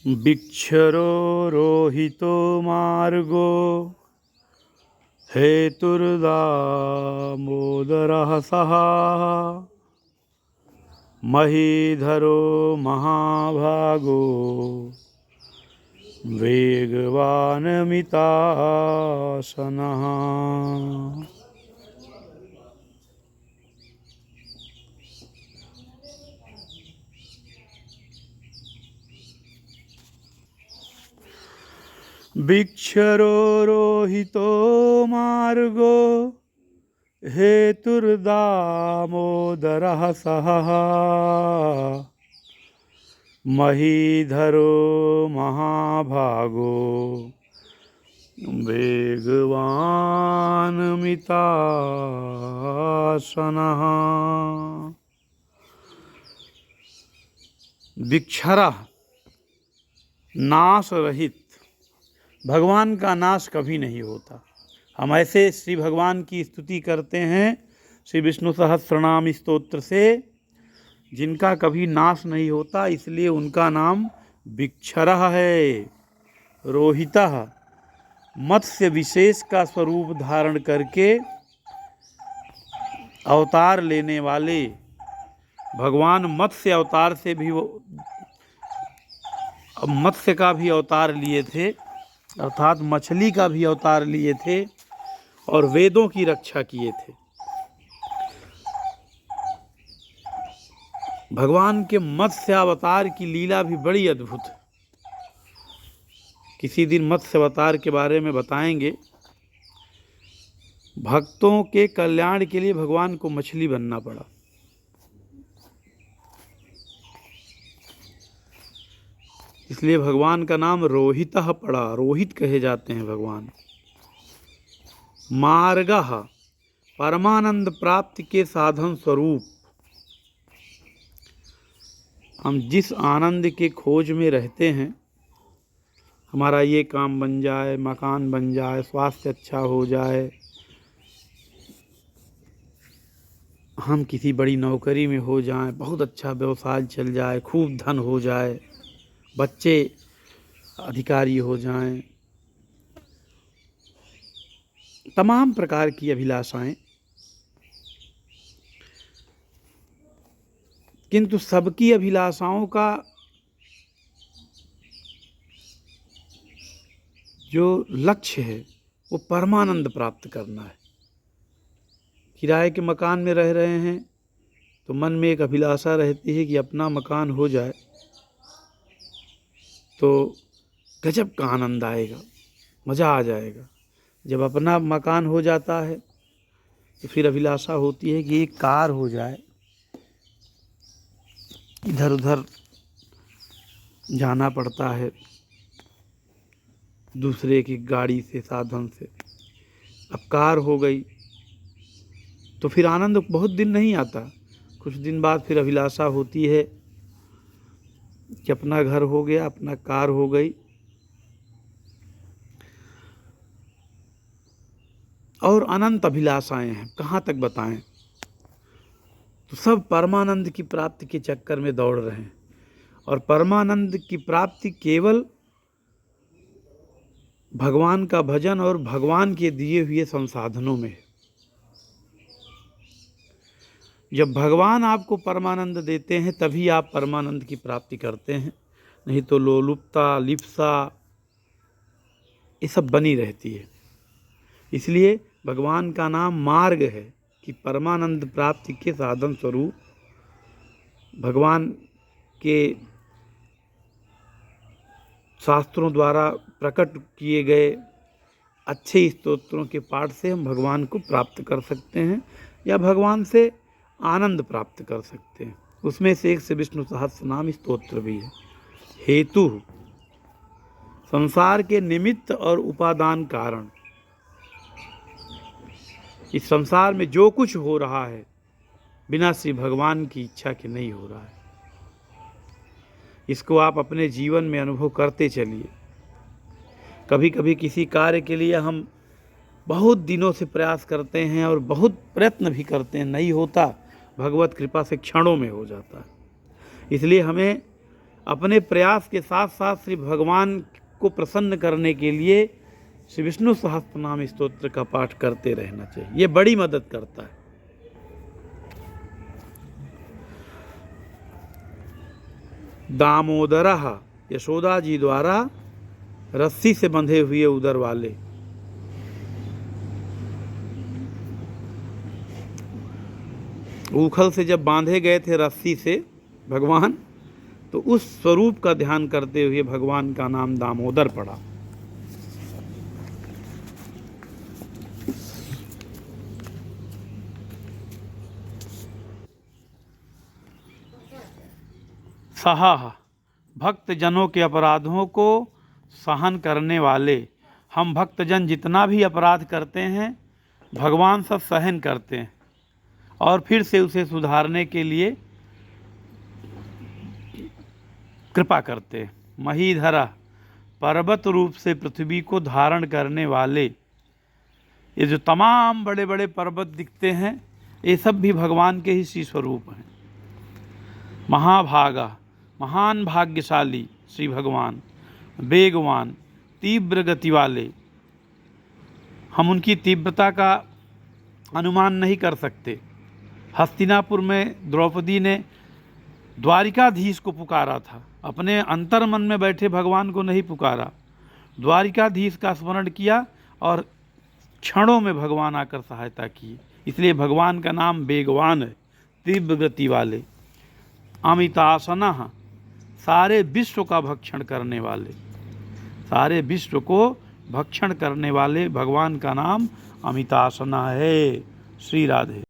विक्षरो रोहितो मार्गो हेतुर्दामोदरः सः महीधरो महाभागो वेगवानमितासनः। विक्षरो रोहितो मार्गो हेतुर्दामोदरः सः महीधरो महाभागो वेगवानमितासनः। विक्षरा नाश रहित, भगवान का नाश कभी नहीं होता। हम ऐसे श्री भगवान की स्तुति करते हैं श्री विष्णु सहस्रनाम स्तोत्र से, जिनका कभी नाश नहीं होता, इसलिए उनका नाम विक्षरः है। रोहितः, मत्स्य विशेष का स्वरूप धारण करके अवतार लेने वाले भगवान मत्स्य अवतार से भी मत्स्य का भी अवतार लिए थे, अर्थात मछली का भी अवतार लिए थे और वेदों की रक्षा किए थे। भगवान के मत्स्य अवतार की लीला भी बड़ी अद्भुत है। किसी दिन मत्स्य अवतार के बारे में बताएंगे। भक्तों के कल्याण के लिए भगवान को मछली बनना पड़ा। इसलिए भगवान का नाम रोहितः पड़ा, रोहित कहे जाते हैं भगवान। मार्गः, परमानंद प्राप्ति के साधन स्वरूप। हम जिस आनंद के खोज में रहते हैं, हमारा ये काम बन जाए, मकान बन जाए, स्वास्थ्य अच्छा हो जाए, हम किसी बड़ी नौकरी में हो जाएं, बहुत अच्छा व्यवसाय चल जाए, खूब धन हो जाए, बच्चे अधिकारी हो जाएं, तमाम प्रकार की अभिलाषाएं, किंतु सबकी अभिलाषाओं का जो लक्ष्य है वो परमानंद प्राप्त करना है। किराए के मकान में रह रहे हैं तो मन में एक अभिलाषा रहती है कि अपना मकान हो जाए तो गजब का आनंद आएगा, मज़ा आ जाएगा। जब अपना मकान हो जाता है तो फिर अभिलाषा होती है कि एक कार हो जाए, इधर उधर जाना पड़ता है दूसरे की गाड़ी से, साधन से। अब कार हो गई तो फिर आनंद बहुत दिन नहीं आता। कुछ दिन बाद फिर अभिलाषा होती है कि अपना घर हो गया, अपना कार हो गई, और अनंत अभिलाषाएं हैं, कहाँ तक बताएं। तो सब परमानंद की प्राप्ति के चक्कर में दौड़ रहे हैं, और परमानंद की प्राप्ति केवल भगवान का भजन और भगवान के दिए हुए संसाधनों में है। जब भगवान आपको परमानंद देते हैं तभी आप परमानंद की प्राप्ति करते हैं, नहीं तो लोलुपता, लिप्सा, ये सब बनी रहती है। इसलिए भगवान का नाम मार्ग है कि परमानंद प्राप्ति के साधन स्वरूप भगवान के शास्त्रों द्वारा प्रकट किए गए अच्छे स्तोत्रों के पाठ से हम भगवान को प्राप्त कर सकते हैं, या भगवान से आनंद प्राप्त कर सकते हैं। उसमें से एक से विष्णु सहस्रनाम स्तोत्र भी है। हेतु, संसार के निमित्त और उपादान कारण। इस संसार में जो कुछ हो रहा है बिना श्री भगवान की इच्छा के नहीं हो रहा है। इसको आप अपने जीवन में अनुभव करते चलिए। कभी कभी किसी कार्य के लिए हम बहुत दिनों से प्रयास करते हैं और बहुत प्रयत्न भी करते हैं, नहीं होता, भगवत कृपा से क्षणों में हो जाता है। इसलिए हमें अपने प्रयास के साथ साथ श्री भगवान को प्रसन्न करने के लिए श्री विष्णु सहस्त्रनाम स्तोत्र का पाठ करते रहना चाहिए। ये बड़ी मदद करता है। दामोदरः, यशोदा जी द्वारा रस्सी से बंधे हुए उदर वाले। ऊखल से जब बांधे गए थे रस्सी से भगवान, तो उस स्वरूप का ध्यान करते हुए भगवान का नाम दामोदर पड़ा। सहा, भक्त जनों के अपराधों को सहन करने वाले। हम भक्तजन जितना भी अपराध करते हैं भगवान सब सहन करते हैं और फिर से उसे सुधारने के लिए कृपा करते हैं। महीधरा, पर्वत रूप से पृथ्वी को धारण करने वाले। ये जो तमाम बड़े बड़े पर्वत दिखते हैं ये सब भी भगवान के ही सी स्वरूप हैं। महाभागा, महान भाग्यशाली श्री भगवान। वेगवान, तीव्र गति वाले। हम उनकी तीव्रता का अनुमान नहीं कर सकते। हस्तिनापुर में द्रौपदी ने द्वारिकाधीश को पुकारा था, अपने अंतर मन में बैठे भगवान को नहीं पुकारा, द्वारिकाधीश का स्मरण किया और क्षणों में भगवान आकर सहायता की। इसलिए भगवान का नाम वेगवान है, तीव्र गति वाले। अमितासनः, सारे विश्व का भक्षण करने वाले। सारे विश्व को भक्षण करने वाले भगवान का नाम अमितासना है। श्री राधे।